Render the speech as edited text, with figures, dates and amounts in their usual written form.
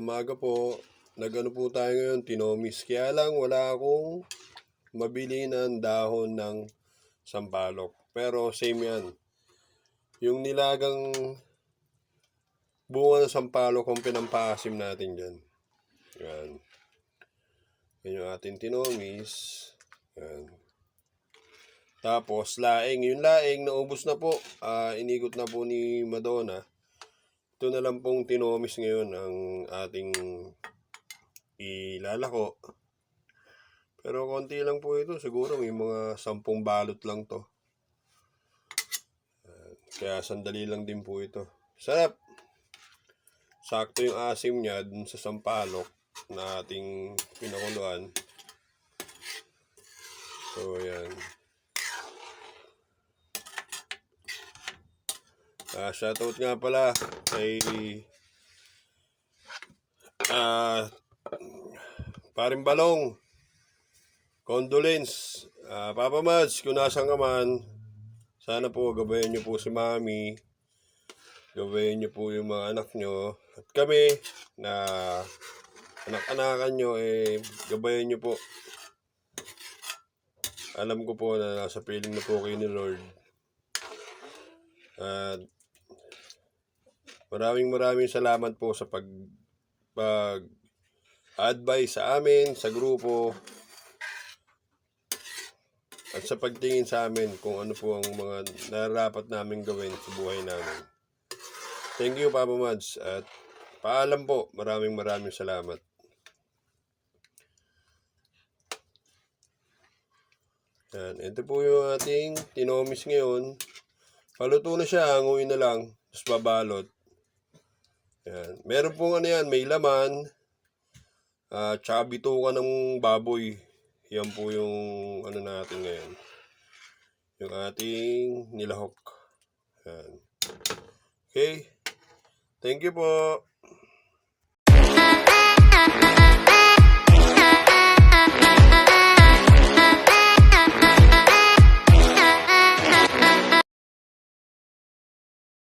umaga po. Nagano po tayo ngayon, tinomis. Kaya lang wala akong mabili ng dahon ng sampalok. Pero same yan. Yung nilagang bunga ng sampalok kung pinampasim natin dyan. Yan. Yan yung ating tinomis. Yan. Tapos laing. Yung laing naubos na po. Inigot na po ni Madonna. Ito na lang pong tinomis ngayon ang ating ilalako. Pero konti lang po ito. Siguro may mga 10 balot lang to. Kaya sandali lang din po ito. Sarap! Sakto yung asim niya dun sa sampalok na ating pinakuluan. So, yan. Shoutout nga pala kay Paring Balong. Condolence. Papa Mads, kung nasan ka man, sana po gabayan niyo po si Mami. Gabayan niyo po yung mga anak niyo. At kami na anak-anakan niyo, gabayan niyo po. Alam ko po na nasa piling na po kayo ni Lord. At maraming salamat po sa pag-advise sa amin, sa grupo, at sa pagtingin sa amin kung ano po ang mga nararapat namin gawin sa buhay namin. Thank you, Papa Mads. At paalam po, maraming salamat. Yan. Ito po yung ating tinomis ngayon. Paluto na siya, hanguin na lang. Tapos babalot. Yan. Meron pong ano yan, may laman. Tsaka bituka ng baboy. Yan po yung ano natin ngayon. Yung ating nilahok. Yan. Okay. Thank you po.